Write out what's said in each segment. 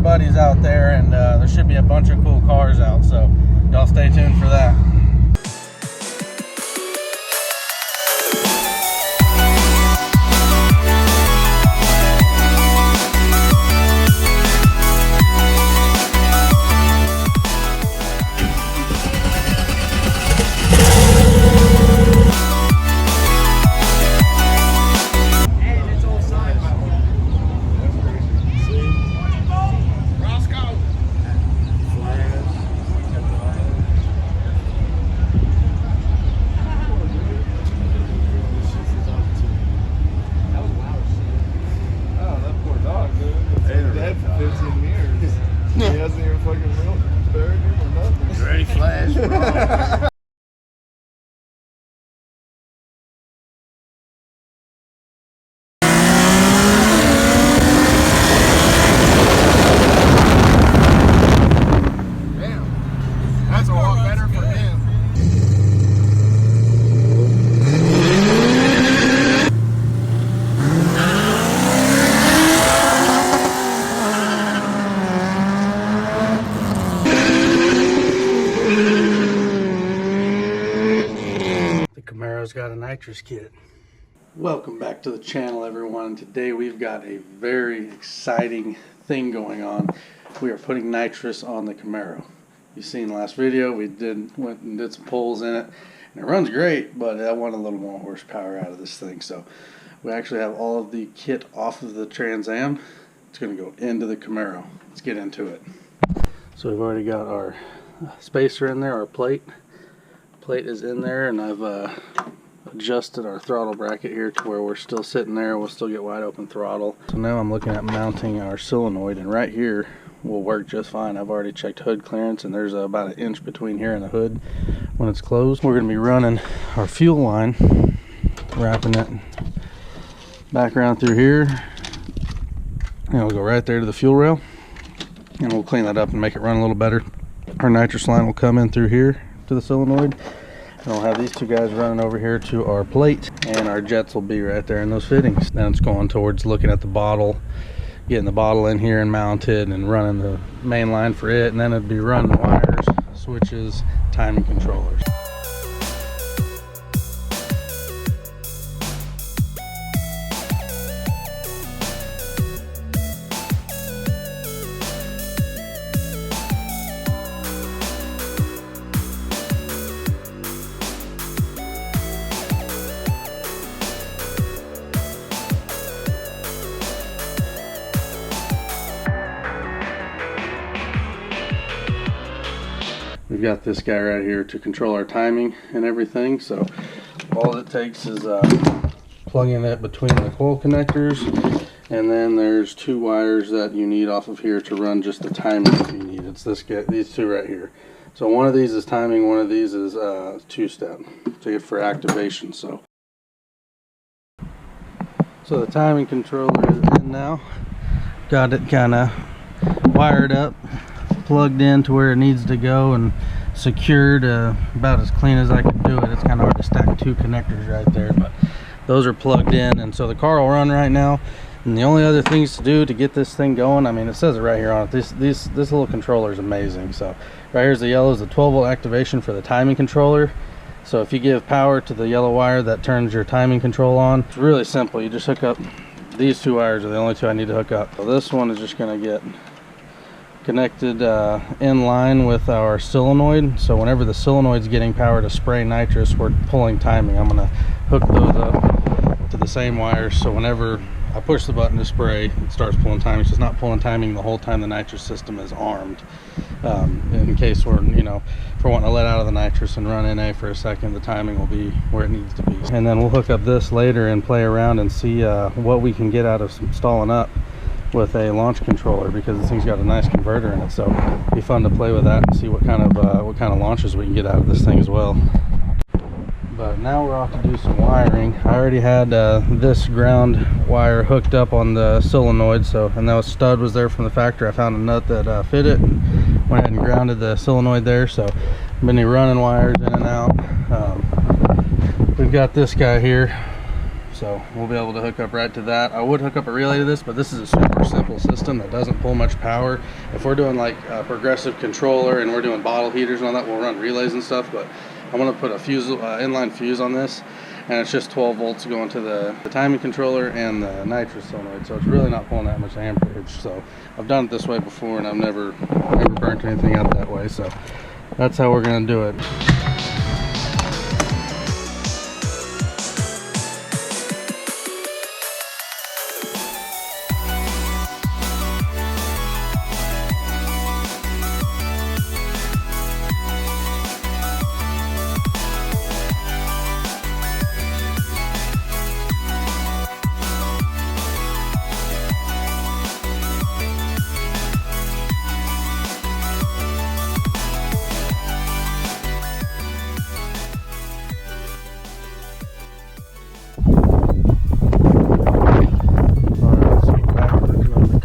everybody's out there, and there should be a bunch of cool cars out, so y'all stay tuned for that. Camaro's got a nitrous kit. Welcome back to the channel, everyone. Today we've got a very exciting thing going on. We are putting nitrous on the Camaro. You've seen the last video, we went and did some pulls in it, and it runs great, but I want a little more horsepower out of this thing. So we actually have all of the kit off of the Trans Am. It's going to go into the Camaro. Let's get into it. So we've already got our spacer in there, our plate. Plate is in there, and I've adjusted our throttle bracket here to where we're still sitting there. We'll still get wide open throttle. So now I'm looking at mounting our solenoid, and right here will work just fine. I've already checked hood clearance, and there's about an inch between here and the hood when it's closed. We're going to be running our fuel line, wrapping it back around through here, and we'll go right there to the fuel rail, and we'll clean that up and make it run a little better. Our nitrous line will come in through here to the solenoid, and we'll have these two guys running over here to our plate, and our jets will be right there in those fittings. Then it's going towards looking at the bottle, getting the bottle in here and mounted, and running the main line for it, and then it'd be running wires, switches, timing controllers. We've got this guy right here to control our timing and everything, so all it takes is plugging it between the coil connectors, and then there's two wires that you need off of here to run just the timing if you need. It's this guy, these two right here. So one of these is timing, one of these is two-step for activation. So the timing controller is in now. Got it kind of wired up, plugged in to where it needs to go, and secured about as clean as I could do it. It's kind of hard to stack two connectors right there, but those are plugged in, and so the car will run right now. And the only other things to do to get this thing going, I mean, it says it right here on it, this little controller is amazing. So right here's the yellow, is the 12-volt activation for the timing controller. So if you give power to the yellow wire, that turns your timing control on. It's really simple. You just hook up, these two wires are the only two I need to hook up. So this one is just going to get connected in line with our solenoid. So whenever the solenoid's getting power to spray nitrous, we're pulling timing. I'm going to hook those up to the same wires, so whenever I push the button to spray, it starts pulling timing. So it's not pulling timing the whole time the nitrous system is armed. In case we're, if we're wanting to let out of the nitrous and run NA for a second, the timing will be where it needs to be. And then we'll hook up this later and play around and see what we can get out of stalling up with a launch controller, because this thing's got a nice converter in it. So it'll be fun to play with that and see what kind of launches we can get out of this thing as well. But now we're off to do some wiring. I already had this ground wire hooked up on the solenoid, and that stud was there from the factory. I found a nut that fit it, and went ahead and grounded the solenoid there. So I've been running wires in and out. We've got this guy here. So we'll be able to hook up right to that. I would hook up a relay to this, but this is a super simple system that doesn't pull much power. If we're doing like a progressive controller and we're doing bottle heaters and all that, we'll run relays and stuff, but I want to put a fuse, inline fuse on this, and it's just 12 volts going to the timing controller and the NITROUS solenoid, so it's really not pulling that much amperage. So I've done it this way before and I've never burnt anything out that way, so that's how we're going to do it.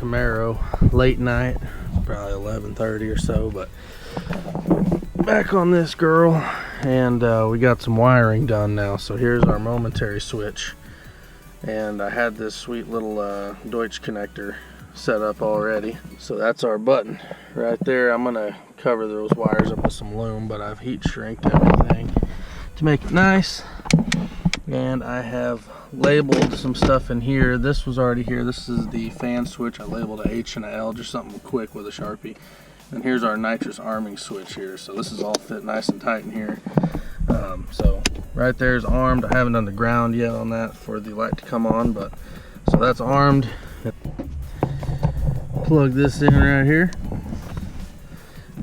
Maro, late night, probably 11:30 or so, but back on this girl, and we got some wiring done now. So here's our momentary switch, and I had this sweet little Deutsch connector set up already. So that's our button right there. I'm gonna cover those wires up with some loom, but I've heat shrinked everything to make it nice. And I have labeled some stuff in here. This was already here. This is the fan switch. I labeled a H and a L, just something quick with a Sharpie. And here's our NITROUS arming switch here. So this is all fit nice and tight in here. So right there is armed. I haven't done the ground yet on that for the light to come on, but so that's armed. Plug this in right here,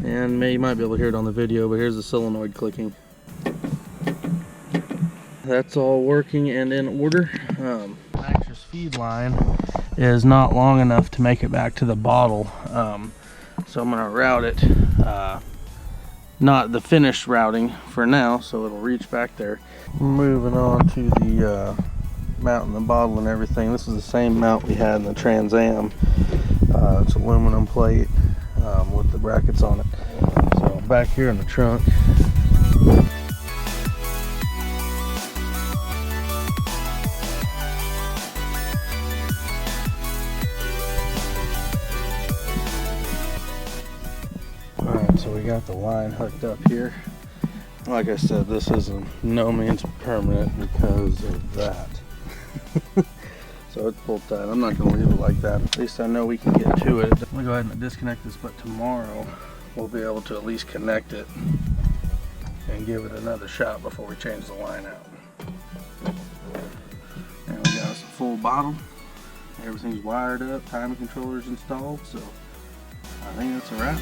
and you might be able to hear it on the video, but here's the solenoid clicking. That's all working and in order. NITROUS feed line is not long enough to make it back to the bottle, so I'm gonna route it, not the finished routing for now, so it'll reach back there. Moving on to the mounting the bottle and everything. This is the same mount we had in the Trans Am. It's aluminum plate with the brackets on it. So back here in the trunk. Alright, so we got the line hooked up here. Like I said, this is no means permanent because of that. So it's pulled tight. I'm not going to leave it like that. At least I know we can get to it. I'm going to go ahead and disconnect this, but tomorrow we'll be able to at least connect it and give it another shot before we change the line out. And we got us a full bottle. Everything's wired up, timing controller's installed, so I think that's a wrap.